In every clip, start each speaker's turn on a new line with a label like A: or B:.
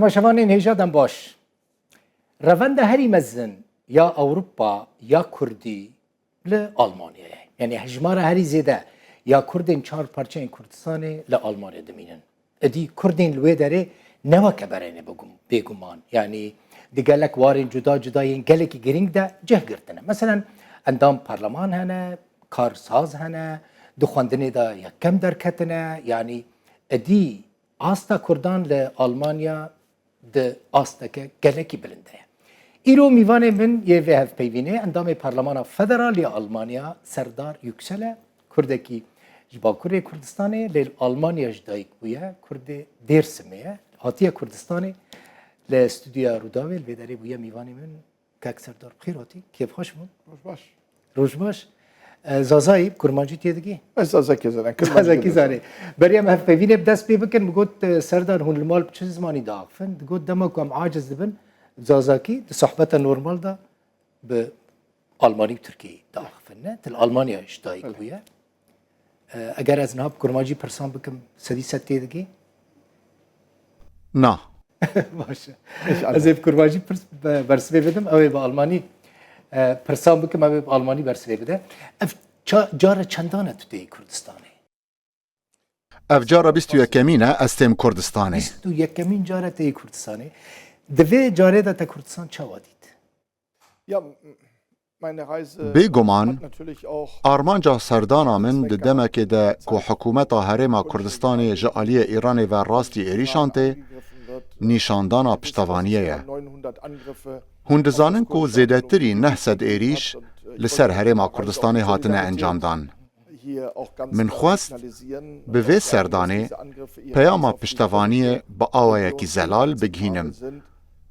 A: تماشاوانên hêja baş. Revenda herî mezin ya Ewropa ya Kurdî li Almanyayê. Yani hejmara herî zêde ya Kurdên çar parçeyên Kurdistanê li Almanya dimînin. Edî Kurdên li wê derê neweke berêne bêguman. Yani di gelek warên cuda cudayên gelekî giring de cih girtine. Mesela endam parleman hene, karsaz hene, di xwendinê de yekem derketine. Yani edî asta Kurdan li Almanya de asteke gelekî bilind e. Îro mîvanê min yê vê hevpeyvînê endamê Parlemana Federal ya Almanya Serdar Yüksel Kurdekî ji Bakurê Kurdistanê lê Almanya ji dayîk bûye Kurdê Dêrsimê ye hatiye Kurdistanê li stûdyoya Rûdawê li vê derê bûye mîvanê min kek Serdar xêr hatî kêfxweş bûn
B: Rojbaş.
A: rojbaş Zazayî kurmancî tê dikî
B: Ez zazekî zane.
A: Zazekî zanê beriya me hevpeyvînê bi dest pê bikin got Serdar hûn li mal bi çi zimanî diaxivin got dema ku em aciz dibin Zazakî di sohbeta normal da bi Almanî û Tirkiyeyê diaxivin ne til Almanya ji dayîk bûye eger ez niha bi kurmancî pirsan bikim sedî sed tê dikî
C: Na.
A: baş ez ê bi kurmancî bersivê bidim ew ê bi Almanî pirsan bikim ew ê bi Almanî bersivê bide ev cara çendan e tu tê Kurdistanê
C: Ev cara bîst û yekemîn e ez têm Kurdistanê.
A: bîst û yekemîn cara tê Kurdistanê di vê carê de te Kurdistan çawa dît
B: Ja, meine Reise
C: Bêguman
B: hat natürlich auch
C: armanca serdana min di demekê de ku hikûmeta Herêma Kurdistanê ji aliyê Îranê ve rastî êrîşan tê, nîşandana piştevaniyê ye.
B: 900 Angriffe
C: Hûn dizanin ku zêdetirî 900 êrîş li ser Herêma Kurdistanê hatine encamdan.
B: hier auch ganz
C: Min
B: klar
C: xwest
B: signalisieren,
C: bi vê serdanê peyama piştevaniyê bi awayekî zelal bigihînim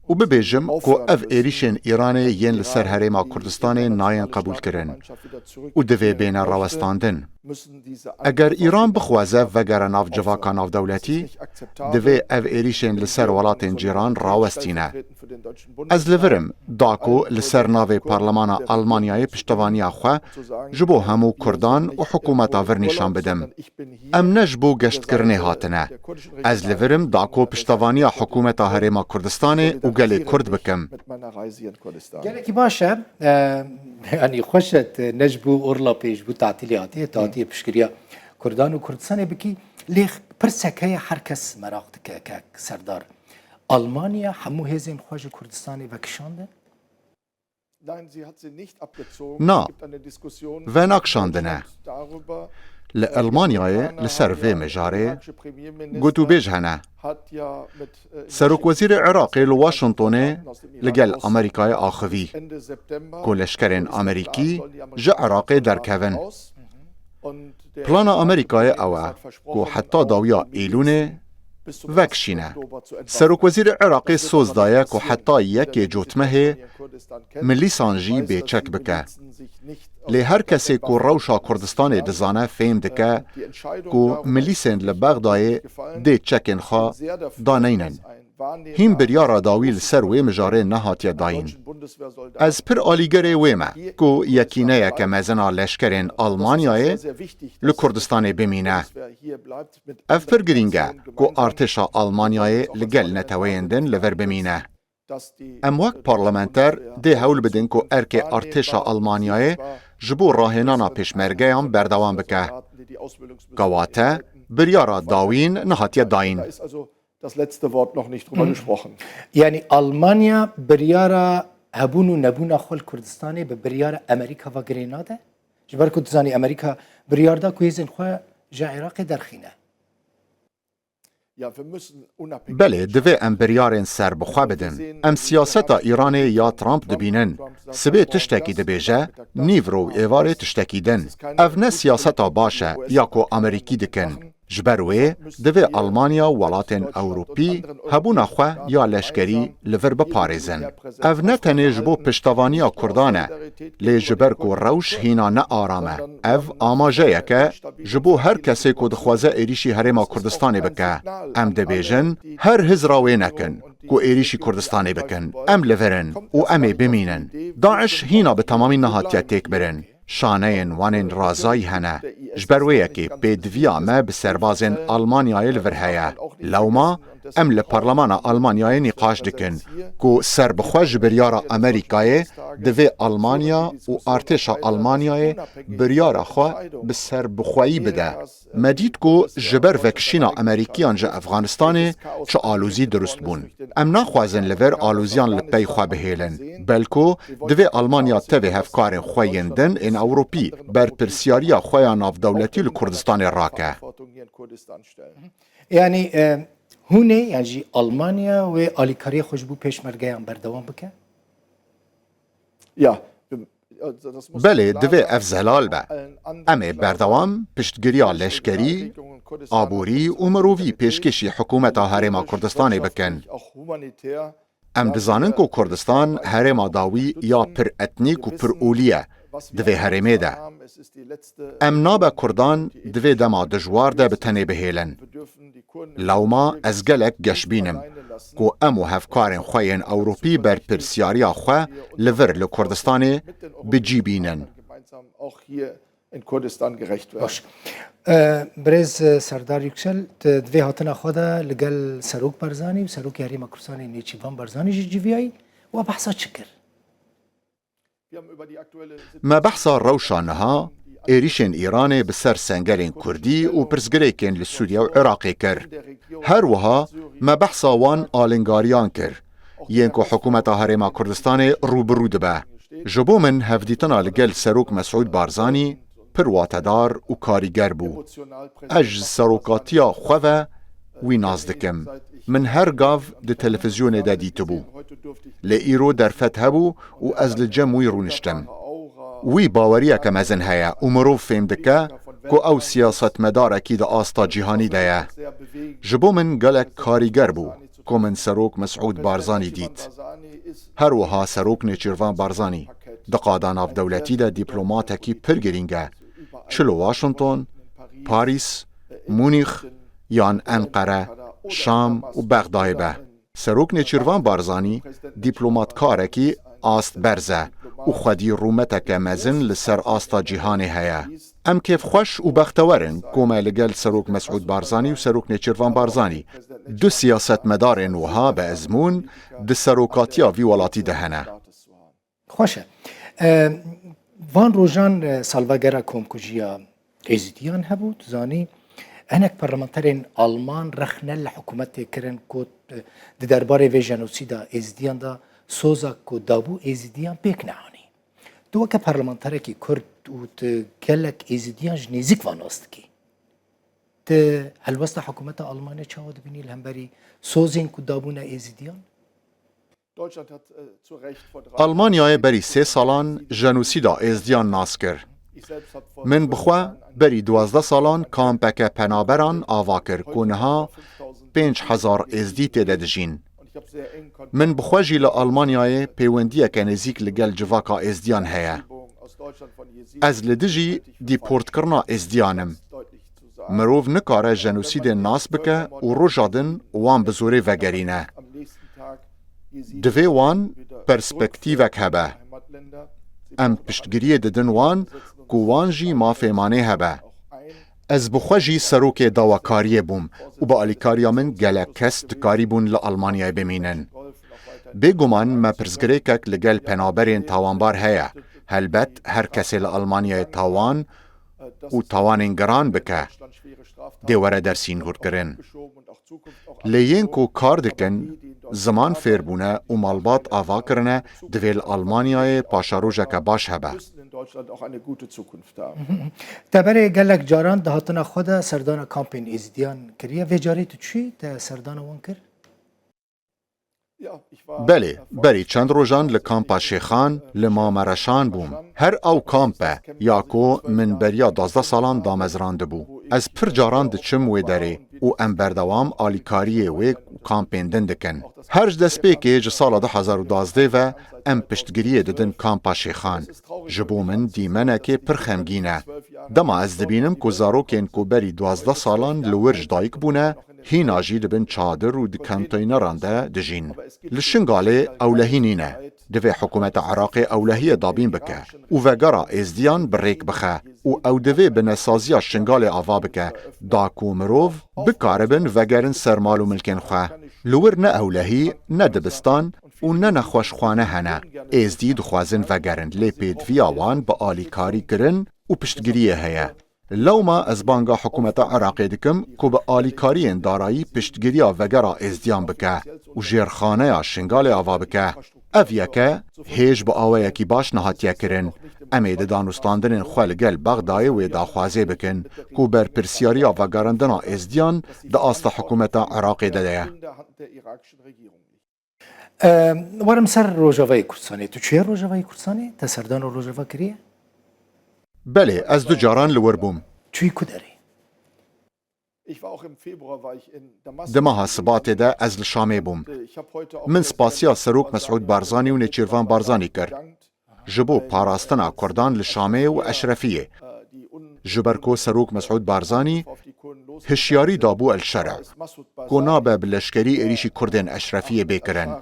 C: û bibêjim ku ev êrîşên Îranê yên li ser Herêma Kurdistanê nayên qebûl kirin û divê bêne rawestandin. Eger Îran bixwaze vegere nav civaka navdewletî, divê ev êrîşên li ser welatên cîran rawestîne. Ez li virim da ku li ser navê Parlemana Almanyayê piştevaniya xwe ji bo hemû Kurdan û hikûmeta vir nîşan bidim. Em ne ji bo geştkirinê hatine. Ez li virim da ku piştevaniya hikûmeta Herêma Kurdistanê û gelê Kurd bikim.
B: mit meiner Reise hier in Kurdistan.
A: gelekî baş e yanî xweş et ne ji bo orla pê ji bo tatilê hatiye tatiyê piştgiriya Kurdan û Kurdistanê bikî lê pirsek heye her kes merak dike kek Serdar Almanya hemû hêzên xwe ji Kurdistanê vekişandin
B: Nein, sie hat sie nicht abgezogen.
C: Na,
B: Es gibt eine Diskussion
C: ve nakşandine.
B: darüber.
C: Li Almanyayê li ser vê mijarê gotûbêj hene.
B: Hat ja mit
C: Serokwezîrê Iraqê li Washingtonê li gel Amerîkayê axivî
B: Ende September
C: ku leşkerên Amerîkî ji Iraqê derkevin.
B: und der
C: Plana Amerîkayê ew e ku heta dawiya Îlûnê vekişîne. Serokwezîrê Iraqê soz daye ku heta yekê cotmehê milîsan jî bêçek bike. Lê her kesê ku rewşa Kurdistanê dizane fêm dike ku milîsên li Bexdayê dê çekên xwe daneynin. Hîn biryara dawî li ser wê mijarê nehatiye dayîn. Ez pir alîgerê wê me ku yekîneyeke mezina leşkerên Almanyayê li Kurdistanê bimîne. Ev pir giring e ku artêşa Almanyayê li gel neteweyên din li vir bimîne. Em wek parlamenter dê hewl bidin ku erkê artêşa Almanyayê ji bo rahênana pêşmergeyan berdewam bike. Gewate biryara dawîn nehatiye dayîn.
B: Da ist also das letzte Wort noch nicht drüber gesprochen.
A: yani Almanya biryara hebûn û nebûna xwe li Kurdistanê bi biryara Amerîka ve girê nade ji ber ku tu zanî Amerîka biryar da ku hêzên xwe ji Iraqê derxîne
B: Ja, wir müssen unabhängig
C: Belê divê em biryarên ser bi xwe bidin. Em siyaseta Îranê ya Trump dibînin. Sibê tiştekî dibêje, nîvro û êvarê tiştekî din. Ev ne siyaseta baş e ya ku Amerîkî dikin. Ji ber wê divê Almanya û welatên Ewropî hebûna xwe ya leşkerî li vir biparêzin. Ev ne tenê ji bo piştevaniya Kurdan e, lê ji ber ku rewş hîna nearam e. Ev amajeyek e ji bo her kesê ku dixwaze êrîşî Herêma Kurdistanê bike. Em dibêjin her hizra wê nekin ku êrîşî Kurdistanê bikin. Em li virin û em ê bimînin. Daeş hîna bi temamî nehatiye têkbirin. Şaneyên wanên razayî hene. Ji ber wê yekê pêdiviya me bi serbazên Almanyayê li vir heye. Lewma ام لپارلمانا آلمانیای نقاش دکن که سربخوش بریارا امریکای دوی آلمانیا و ارتشا آلمانیای بریارا خواه به سربخوایی بده. مدید که جبر وکشینا امریکیان جا افغانستان چه آلوزی درست بون. ام نخوازن لور آلوزیان لپی خواه بهیلن، بلکو دوی آلمانیا تاوی هفکار خوایندن این اوروپی بر پرسیاریا خواه ناف دولتی لکردستان راکه.
A: یعنی هونه یعنی آلمانیا و آلیکاری خوشبو پیشمرگیان بردوام بکه؟
C: بله دوی افزلال به. امه بردوام پشتگیریا لشکری، آبوری و مرووی پیشکشی حکومت هرما کردستان بکن. ام دزانن که کردستان هرما داوی یا پر اتنیک و پر اولیه دوی هرمه ده. ام نابا کردان دوی دما دجوار ده بتنه بهیلن. لوما از گلک گش بینم که امو هفکارن خوین اوروپی بر پرسیاریا خواه لور لکردستان بجی بینن.
A: باش. برز سردار یکسل دوی هاتنا خدا لگل سروک برزانی و سروک هرما کردستان نیچیوان برزانی جیویایی و بحثا چکر؟
C: ما بحثا روشانها ایریشن ایران بسر سنگلین کردی و پرزگریکن لسوریا و عراقی کر. هر وها ما بحثا وان آلنگاریان کر. ینکو حکومت هرما کردستان روبرو دبه. جبو من هفدیتنا لگل سروک مسعود بارزانی پرواتدار و کاریگر بو. اج سروکاتیا خواه وی نازدکم. من هر گاو ده تلفزیون ده دیتو بو. لئیرو در فتح بو و از لجموی رونشتم. وی باوریه که مزن هیا و مروف فهم دکه که او سیاست مداره کی ده آستا جیهانی ده. جبو من گلک کاریگر بو که من سروک مسعود بارزانی دید. هر وها سروک نیچیروان بارزانی ده قاداناف دولتی ده دیپلوماتکی پرگرینگه چلو واشنطن، پاریس، مونیخ، یان انقره، شام و بغداد به. سروک نیچیروان بارزانی دیپلومات کارکی آست برزه و خودی رومتک مزن لسر آستا جیهانی هیا. ام کیف خوش و بختورن کومه لگل سروک مسعود بارزانی و سروک نیچیروان بارزانی دو سیاست مدارن وها به ازمون ده سروکاتیا وی ولاتی دهنه.
A: خوشه. وان روژان سالواگرا کومکوژیا ازیدیان هبود زانی هناك برلمانترين آلمان رخنا لحكومت كرن كوت درباره في جنوسيدا ازديان دا سوزا كو دابو ازديان بيك نعاني دو که برلمانتره کی کرد و تكلك ازديان جنيزيك واناستكي هل وسط حكومت آلمان چاود بینی الهمبري سوزين كو دابونا ازديان؟
C: آلمانیای بری 3 سالان جنوسیدا ازدیان ناس کر. من بخوا بری 12 سالان کامپک پنابران آوا کر کنها 5000 ازدی تیده دجین. من بخوا جیل آلمانیای پیوندیه که نزیک لگل جواکا ازدیان هیا. از لدجی دیپورت کرنا ازدیانم. مروف نکاره جنوسید ناس بکه و رو جادن وان بزوره وگرینه. دوی وان پرسپکتیوک هبه. ام پشتگیری ددن وان که وان جی مافیمانه هبه. از بخواجی سروک داواکاری بوم و با الیکاریا من گله کس دکاری بون لآلمانیای بمینن. بگمان ما پرزگریکک لگل پنابرین تاوانبار هیا. هلبت هر کسی لآلمانیای تاوان و تاوانین گران بکه. دیواره در سینگور کرن. لیین کو کار دکن زمان فیربونه و مالبات آوا کرنه دویل آلمانیای پاشاروژه که باش هبه.
A: تبره گلک جاران دهاتنا خود سردان کامپین ازدیان کریه و جاری تو چی ده سردان وان کر؟
C: بله، بری چند روزان لکامپا شیخان لمامرشان بوم. هر او کامپه یا کو من بریا 12 سالان دامزرانده بو. از پر جاران دچم وی داره و ام بردوام آلیکاریه وی کامپین دندکن. هر دست پیکی جسال 2012 و ام پشتگیریه ددن کامپا شیخان. جبو من دیمنه که پر خمگینه. دما از دبینم که زاروکین که بری 12 سالان لورج دایک بونه هینا جی دبن چادر و دکانتینران ده دجین. لشنگاله او لهینینه. دوی حکومت عراق اولهی دابین بکه و وگرا ازدیان بریک بخه و او دوی بنسازیا شنگال آوا بکه داکو مروف بکاربن وگرن سرمال و ملکن خواه لور نه اولهی نه دبستان و نه نخوش خوانه هنه ازدی دخوازن وگرن لیپید ویاوان با آلیکاری کرن و پشتگیریه هیه لو ما از بانگا حکومت عراقی دکم که به آلیکاری دارایی پشتگیریا وگرا ازدیان بکه و جیرخانه شنگال آوا بکه اف یکه هیج با آوه یکی باش نهاتیه کرن امید دانستاندن خوالگل بغدای و داخوازه بکن که بر پرسیاریا وگرندنا ازدیان دا آست حکومت عراقی داده.
A: ورم سر روجاوای کردستانی تو چیه روجاوای کردستانی؟ تا سردان روجاوا کریه؟
C: بله از دو جاران لور بوم
A: چوی کداری؟
C: دماها سبات ده از لشامه بوم من سپاسیا سروک مسعود بارزانی و نیچیروان بارزانی کرد جبو پاراستنا کردان لشامه و اشرفیه جبرکو سروک مسعود بارزانی هشیاری دابو الشرع کونابه بلشکری ایریشی کردن اشرفیه بکرن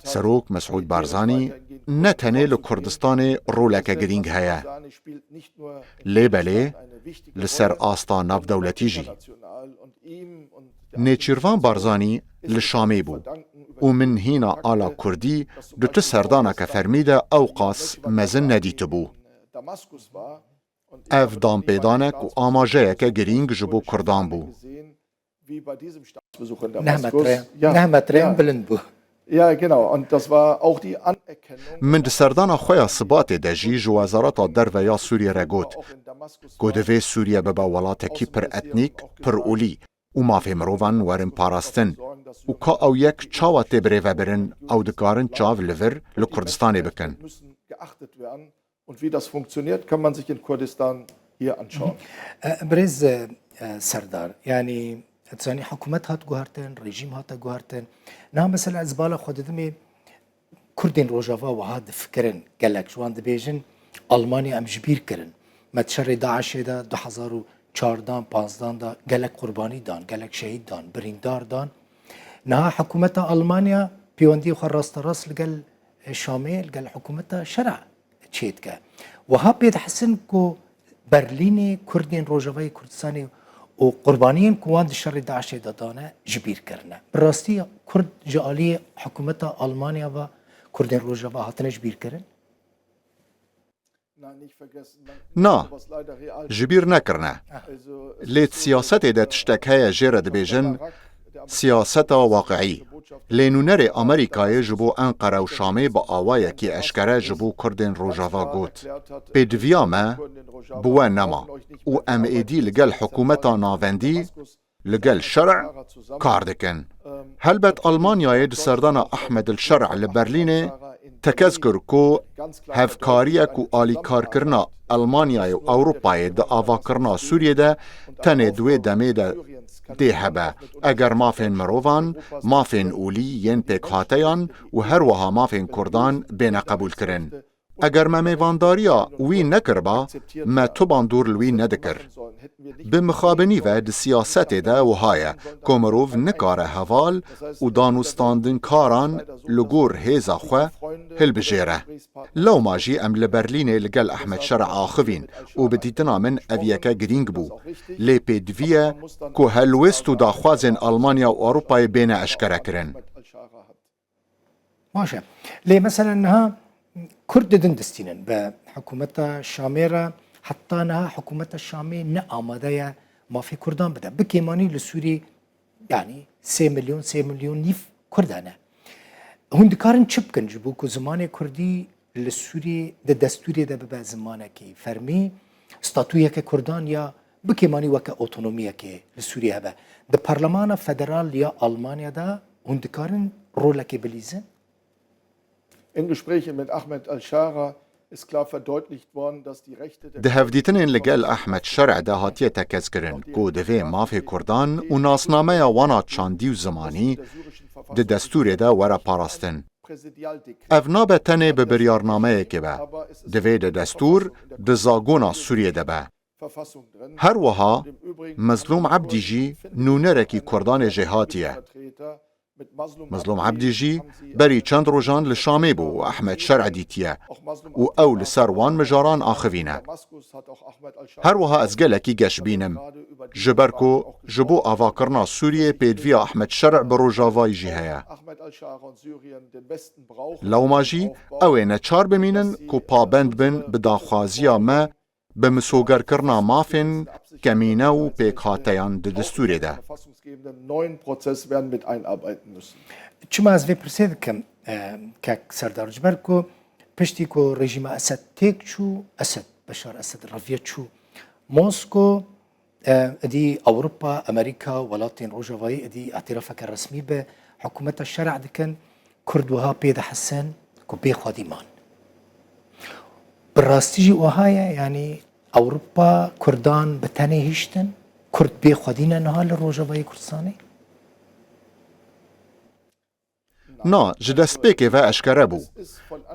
C: سروک مسعود بارزانی نتنه لکردستان رولک گرینگ هیا لیبله لسر آستا ناف دولتی جی نیچیروان بارزانی لشامه بو و من هینا آلا کردی دو تسردانا که فرمیده اوقاس مزن ندیت بو اف دام پیدانک و آماجه که گرینگ جبو کردان بو
A: نه مترین بلند بو
B: Ja, genau. Und das war auch die Anerkennung.
C: من دسردانا خویا ثبات دجی جو وزارت در و یا سوریه را گوت. گودوی سوریه ببا ولاتکی پر اتنیک پر اولی و مافی مروان ورن پاراستن و که او یک چاوات بره و برن او دکارن چاو لور لکردستانی بکن.
B: Und wie das funktioniert, kann man sich in Kurdistan hier anschauen.
A: برز سردار يعني تساني حكومت هات جوهرتن رژیم هات جوهرتن نه مثلا از بالا خود دمی کردین روجاوا و هاد فکرن گلک جوان دبیجن آلمانی ام جبیر کرن متشر داعش دا 2014 15 دا گلک قربانی دان گلک شهید دان بریندار دان نه حکومت آلمانیا پیوندی خو راست راست لگل شامل لگل حکومت شرع چیت که و ها بيد حسن کو برلین کردین روجاوای کردستانی و قربانیان کوان شر داعش دادانه جبیر کرنه براستی کرد جالی حکومت آلمانیا و کردین روجاوا هاتن جبیر کرن
C: نه جبیر نکرنه لیت سیاست ده تشتکه جیره دبیجن سیاست واقعی لینونر امریکای جبو انقره و شامه با آوای کی اشکره جبو کردن روجاوا گوت پیدویا ما بوه نما و ام ایدی لگل حکومتا ناوندی لگل شرع کار دکن هلبت آلمانیای دسردان احمد الشرع لبرلین تکذکر کو هفکاریک و آلی کار کرنا آلمانیای و اوروپای دا آوا کرنا سوریه ده تنه دوی دمه ده ده هبه اگر مافین مروان مافین اولی ین پیک هاتیان و هر وها مافین کردان بین قبول کرن اگر ما میوانداریا وی نکربا ما تو باندور لوی ندکر بمخابنی و د سیاست ده و های کومروف نکاره حوال و دانوستاندن کاران لگور هیزا خو هل بجیره لو ماجی ام لبرلین لگل احمد شرع آخوین و بدیتنا من اویکا گرینگ بو لی پیدویه که هلوستو داخوازن آلمانیا و اروپای بین اشکره کرن
A: ماشا لی مثلا نها كرد دندستينن بحكومة شاميرة حتى انها حكومة الشامي نآمادة ما في كردان بدا بكيماني لسوري يعني 3 مليون نيف كردانه هندكارن چبكن جبوكو زمان كردي لسوري ده دستوري ده ببا زمانه كي فرمي ستاتوية كردان يا بكيماني وكا اوتونومية كي لسوري هبا ده برلمان فدرال يا ألمانيا ده هندكارن رولك بليزن
B: In Gesprächen mit Ahmed al-Shara ist klar verdeutlicht worden, dass die Rechte der
C: ده هفدیتنین لگل احمد شرع ده هاتیه تکز کرن کو دوی مافی کردان و ناسنامه وانا چاندی و زمانی ده دستور ده ورا پاراستن افنابه تنه به بریارنامه که به دوی ده دستور ده زاگونا سوریه ده به هر وها مظلوم عبدی جی نونرکی کردان جهاتیه مظلوم عبدی جی بری چند روژان لشامی بو و احمد شرع دیتیه و او لسر وان مجاران آخوینه. هر وها از گلکی گش بینم جبرکو جبو آواکرنا سوریه پیدوی احمد شرع بروجاوای جی هیا. لو ماجی اوه نچار بمینن کو پابند بن بداخوازیا ما بمسوگر کرنا مافن کمینه و پیکاتیان دستوری ده.
A: چما از وی پرسید کم که سردار جبر کو پشتی کو رژیم اسد تک چو اسد بشار اسد رویه چو موسکو ادی اوروبا امریکا ولاتین روجاوایی ادی اعترافك الرسمي به حکومت الشرع دکن کردوها بيد حسن کو بي خادمان براستيجي وهايا يعني اوروبا كردان بتاني هيشتن كرد بي خادينا نهال روجاوایی کردستاني
C: نا جدست پیکه و اشکره بو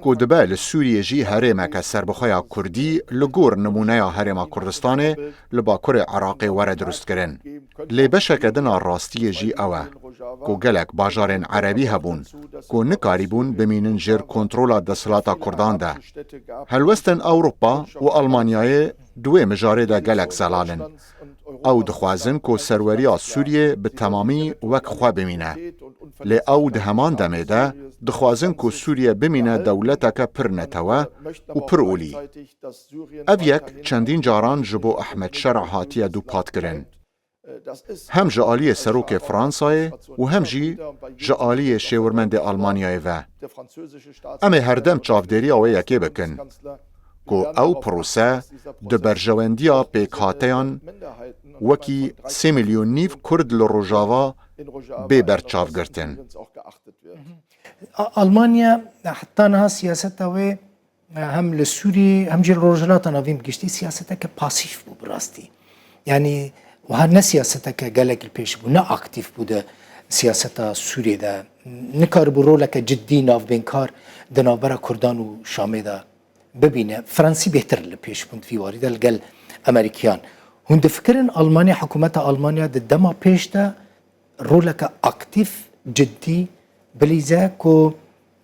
C: کو دبه لسوریه جی هرمه که سربخویا کردی لگور نمونه هرمه کردستانه لباکور عراقی وره درست کرن. لی بشک دنا راستی جی اوه کو گلک باجارن عربی هبون کو نکاری بون بمینن جر کنترولا دسلاتا کردان ده. هلوستن اوروپا و آلمانیای دوی مجاره ده گلک زلالن. او دخوازن کو سروریا سوریه به تمامی وک خواه بمینه. لی او ده همان دمه ده دخوازن کو سوریه بمینه دولتا که پر نتوه و پر اولی. او یک چندین جاران جبو احمد شرع هاتیه دو پات کرن. هم جعالی سروک فرانسای و هم جعالی شیورمند آلمانیای و. اما هر دم چافدری او یکی بکن. کو او پروسه ده برجواندیا پیکاتیان وکی 3 میلیون نیف کرد لروجاوا بی برچاو گرتن.
A: ألمانيا حتى أنها سياستها هم للسوري هم جيل الرجلات أنا فيم قشتي سياستها كباسيف بو براستي يعني وهذا سياستها كجالك البيش بو نا أكتيف بو ده سياستها سوري ده نكار برولة كجدي ناف بينكار دنابرا كردان وشامي ده ببينه فرنسي بهتر البيش بوند في وارد الجل أمريكان هند فكرن ألمانيا حكومتها ألمانيا دما بيش ده رولة كأكتيف جدي بلیزه کو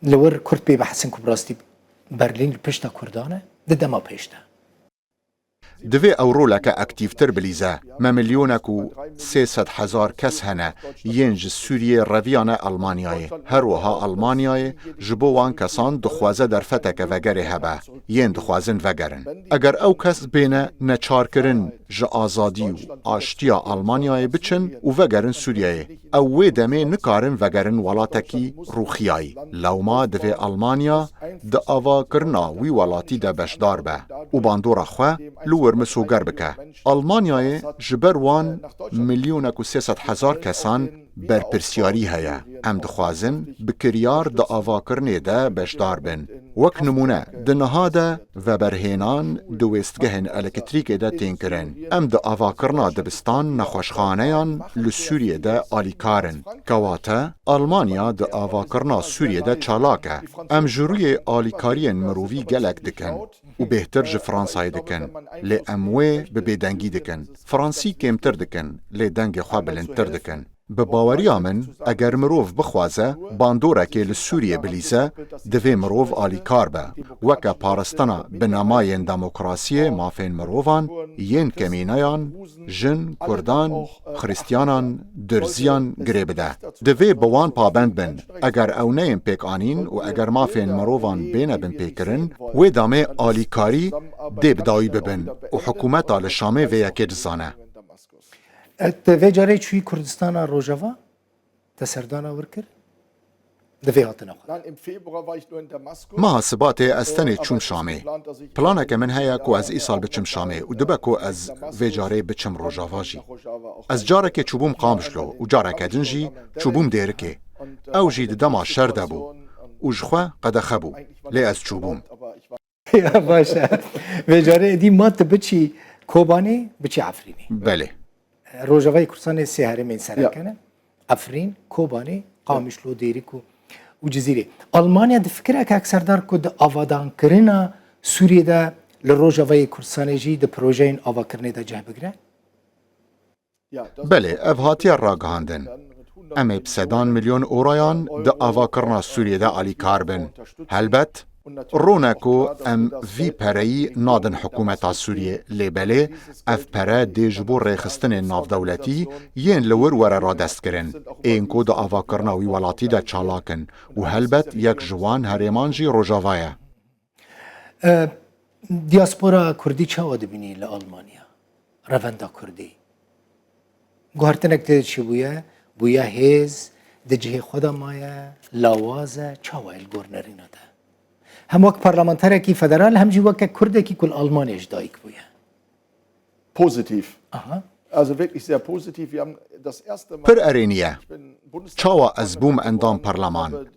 A: لور کرد بی بحثن کو براستی برلین پشتا کردانه دما پشتا
C: دوی اورو لکه اکتیفتر بلیزه ما میلیونکو 300,000 کس هنه ینج سوریه رویانه آلمانیای هر وها آلمانیای جبوان کسان دخوازه در فتک وگره هبه ین دخوازن وگرن اگر او کس بینه نچار کرن جا آزادی و آشتیا آلمانیای بچن و وگرن سوریه او وی دمه نکارن وگرن ولاتکی روخیای لوما دوی آلمانیا ده آوا کرنا وی ولاتی ده بشدار به و باندور خواه لور مسوگر بکه. آلمانیای جبر وان 1,300,000 کسان بر پرسیاری هیا. ام دخوازن بکریار دا آوا کرنه ده بشدار بن. وک نمونه ده نهاده و برهینان دوستگهن الکتریک ده تین کرن. ام دا آوا کرنا دبستان نخوشخانهان لسوریه ده آلیکارن. کواته آلمانیا دا آوا کرنا سوریه ده چالاکه. ام جروی آلیکارین مرووی گلک دکن. و بهتر جه فرانسای دکن. لی اموی ببیدنگی دکن. فرانسی کمتر دکن. لی دنگ خواه بلندتر دکن. به باوری من اگر مروف بخوازه باندوره که لسوریه بلیزه دوی مروف آلیکار به وکه پارستانا بناماین دموکراسی مافین مروفان ین کمینیان جن کردان خریستیانان درزیان گره بده دوی بوان پابند بن اگر او نیم پیک آنین و اگر مافین مروفان بینه بن پیکرن و دامه آلیکاری دی بدایی ببن و حکومت آل شامه وی یکی دزانه
A: دوی جاره چوی کردستان روجاوا تسردان ورکر دوی هاتن آخر
C: ما سبات استنی چوم شامه پلانه که من هیا کو از ای سال بچم شامه و دبه کو از وی جاره بچم روجاوا جی از جاره که چوبوم قامشلو و جاره که دنجی چوبوم دیرکه او جی دما شرده بو و جخوا قده خبو لی از چوبوم
A: باشه وی جاره دی مات بچی کوبانی بچی عفرینی
C: بله
A: روجاوای کردستان سه هرمین سرکنه افرین کوبانی قامشلو دیریکو و جزیره آلمانیا د فکره که اکثردار که د آوادان کرنا سوریه ده لروجاوای کردستان جی د پروژه این آوا کرنه ده جه بگره؟
C: بله اف هاتیه را گهاندن ام بسدان میلیون اورویان ده آواکرنا سوریه ده آلی کاربن. هلبت رونکو ام وی پرهی نادن حکومت سوریه لیبله اف پره دیجبو ریخستن ناف دولتی ین لور وره را دست کرن. این کو ده آواکرنا وی ولاتی ده چالاکن و هلبت یک جوان هریمانجی روژاوایه.
A: دیاسپورا کردی چه آده بینی لآلمانیا؟ روندا کردی گوهرتنک ده چی بویا هیز ده جه خدا مایه لاوازه چه وایل گورنرینه ده هم وقت پارلمانتره کی فدرال هم جی وقت کرده کی کل آلمانیش دایک بویا
B: Positiv.
A: Aha.
B: Also wirklich sehr positiv. Wir haben das erste Mal.
C: پر ارینیه چاوا از بوم اندام پارلمان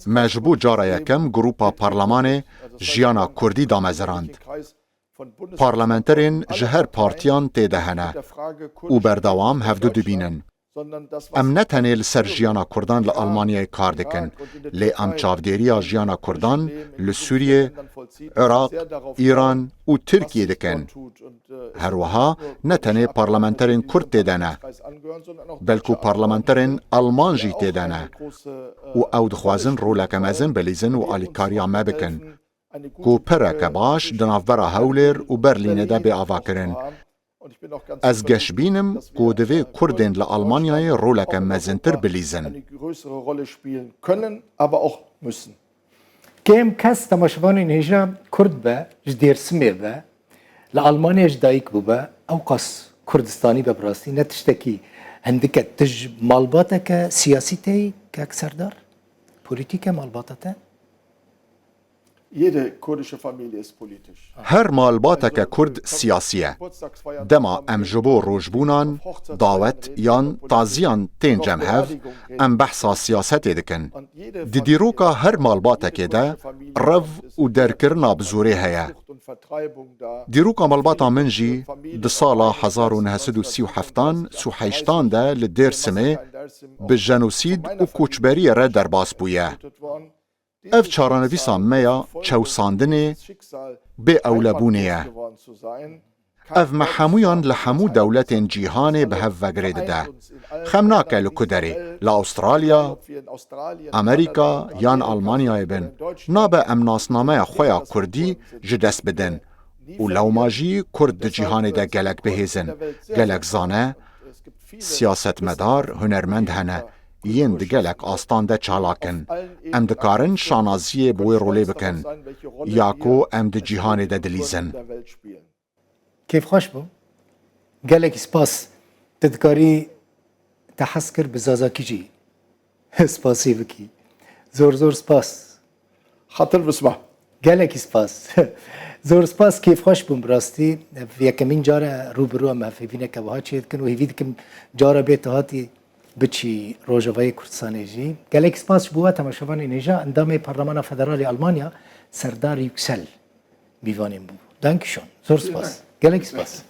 C: مجبو جارا یکم گروپا پارلمان جیانا کردی دامزراند. پارلمانترین جهر پارتیان تیدهنه و بردوام هفدو دبینن. ام نتنه لسر جیانا کردان لألمانیای کار دکن، لی ام چاودیریا جیانا کردان لسوریه، عراق، ایران و ترکیه دکن. هر وها نتنه پارلمانترین کرد تیدنه، بلکو پارلمانترین آلمان جی تیدنه و او دخوازن رولک مزن بلیزن و آلیکاریا مبکن. کو پرک باش دنافبرا هولر و برلینه ده به آوا کرن. از گش بینم کو دوی کردن لآلمانیای رولک مزنتر بلیزن.
A: کم کس تماشوان اینجا کرد به جدیر سمی به لآلمانیش دایک بو به او قص کردستانی به براستی نتشتکی هندکه تج مالباته که سیاسی تی که اکثر دار پولیتیک مالباته ته
B: Jede kurdische Familie ist politisch.
C: هر مالباتک کرد سیاسیه. دما ام جبو روجبونان، دعوت یان تازیان تین جمهف ام بحثا سیاست دکن. دیروکا هر مالباتک ده رف و درکرنا بزوره هیا. دیروکا مالباتا منجی ده سالا 1937 سوحیشتان ده لدیر سمه به جنوسید و کوچبری را در باس بویه. اف چارانویسا میا چوساندنه به اولبونیه. اف محمویان لحمو دولت جیهان به هف وگرید ده. خمناکه لکدره لأسترالیا، امریکا یان آلمانیا بن نابه امناسنامه خویا کردی جدست بدن و لوماجی کرد جیهان ده گلک بهیزن. گلک زانه، سیاست مدار، هنرمند هنه. ین دگلک آستان ده چالاکن. ام دکارن شانازیه بوی رولی بکن. یاکو ام ده جیهان ده دلیزن.
A: کیف خوش بو؟ گلک سپاس تدکاری تحس کر بزازاکی جی. سپاسی بکی. زور سپاس.
B: خاطر بسمع.
A: گلک سپاس. زور سپاس کیف خوش بوم براستی. یکمین جاره روبرو هم هفیبینه که وها چید کن و هیوید کم جاره بیت هاتی بچی روجاوای کردستانی جی. گلک سپاس بوه تماشوان اینجا اندام پارلمان فدرالی آلمانیا سردار یکسل بیوانیم بو. دانکشون. زور سپاس. گلک سپاس.